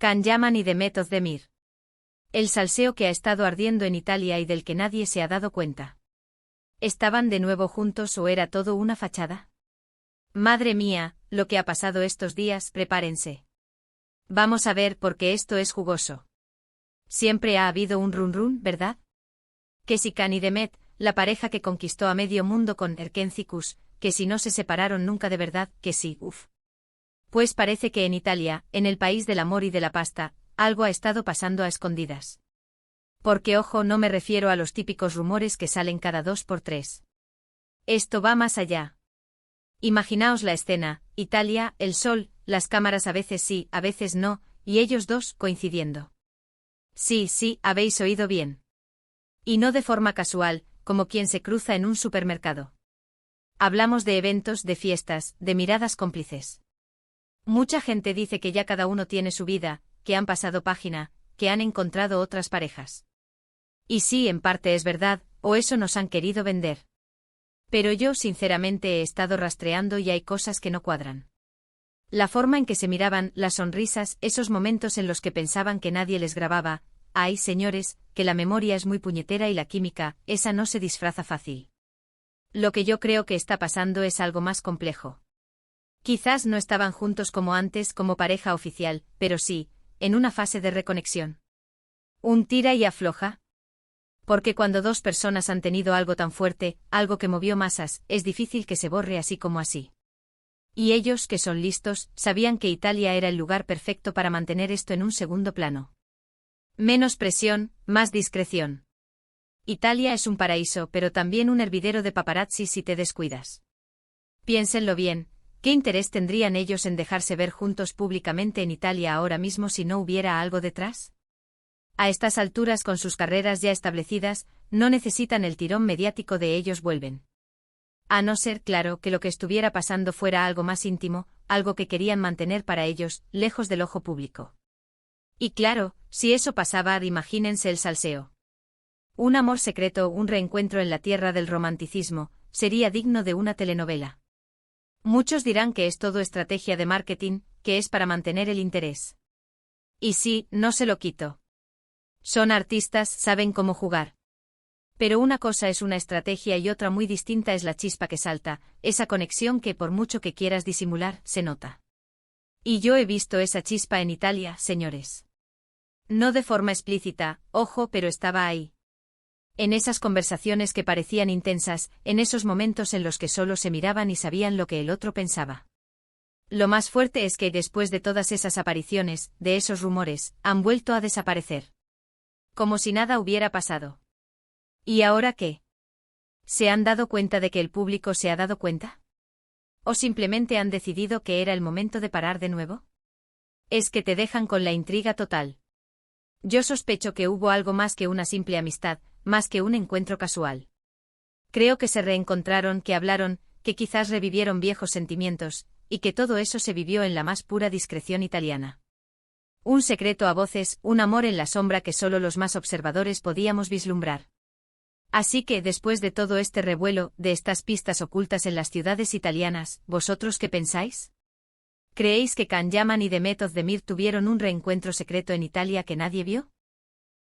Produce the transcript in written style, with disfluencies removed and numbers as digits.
Can Yaman y Demet Özdemir. El salseo que ha estado ardiendo en Italia y del que nadie se ha dado cuenta. ¿Estaban de nuevo juntos o era todo una fachada? Madre mía, lo que ha pasado estos días, prepárense. Vamos a ver porque esto es jugoso. Siempre ha habido un run, ¿verdad? Que si Can y Demet, la pareja que conquistó a medio mundo con Erkencicus, que si no se separaron nunca de verdad, que sí, uff. Pues parece que en Italia, en el país del amor y de la pasta, algo ha estado pasando a escondidas. Porque ojo, no me refiero a los típicos rumores que salen cada 2 por 3. Esto va más allá. Imaginaos la escena, Italia, el sol, las cámaras a veces sí, a veces no, y ellos dos coincidiendo. Sí, habéis oído bien. Y no de forma casual, como quien se cruza en un supermercado. Hablamos de eventos, de fiestas, de miradas cómplices. Mucha gente dice que ya cada uno tiene su vida, que han pasado página, que han encontrado otras parejas. Y sí, en parte es verdad, o eso nos han querido vender. Pero yo sinceramente he estado rastreando y hay cosas que no cuadran. La forma en que se miraban, las sonrisas, esos momentos en los que pensaban que nadie les grababa, ay señores, que la memoria es muy puñetera y la química, esa no se disfraza fácil. Lo que yo creo que está pasando es algo más complejo. Quizás no estaban juntos como antes como pareja oficial, pero sí, en una fase de reconexión. Un tira y afloja. Porque cuando dos personas han tenido algo tan fuerte, algo que movió masas, es difícil que se borre así como así. Y ellos, que son listos, sabían que Italia era el lugar perfecto para mantener esto en un segundo plano. Menos presión, más discreción. Italia es un paraíso, pero también un hervidero de paparazzi si te descuidas. Piénsenlo bien. ¿Qué interés tendrían ellos en dejarse ver juntos públicamente en Italia ahora mismo si no hubiera algo detrás? A estas alturas con sus carreras ya establecidas, no necesitan el tirón mediático de ellos vuelven. A no ser, claro, que lo que estuviera pasando fuera algo más íntimo, algo que querían mantener para ellos, lejos del ojo público. Y claro, si eso pasaba, imagínense el salseo. Un amor secreto, un reencuentro en la tierra del romanticismo, sería digno de una telenovela. Muchos dirán que es todo estrategia de marketing, que es para mantener el interés. Y sí, no se lo quito. Son artistas, saben cómo jugar. Pero una cosa es una estrategia y otra muy distinta es la chispa que salta, esa conexión que por mucho que quieras disimular, se nota. Y yo he visto esa chispa en Italia, señores. No de forma explícita, ojo, pero estaba ahí. En esas conversaciones que parecían intensas, en esos momentos en los que solo se miraban y sabían lo que el otro pensaba. Lo más fuerte es que después de todas esas apariciones, de esos rumores, han vuelto a desaparecer. Como si nada hubiera pasado. ¿Y ahora qué? ¿Se han dado cuenta de que el público se ha dado cuenta? ¿O simplemente han decidido que era el momento de parar de nuevo? Es que te dejan con la intriga total. Yo sospecho que hubo algo más que una simple amistad, más que un encuentro casual. Creo que se reencontraron, que hablaron, que quizás revivieron viejos sentimientos, y que todo eso se vivió en la más pura discreción italiana. Un secreto a voces, un amor en la sombra que solo los más observadores podíamos vislumbrar. Así que, después de todo este revuelo, de estas pistas ocultas en las ciudades italianas, ¿vosotros qué pensáis? ¿Creéis que Can Yaman y Demet Özdemir tuvieron un reencuentro secreto en Italia que nadie vio?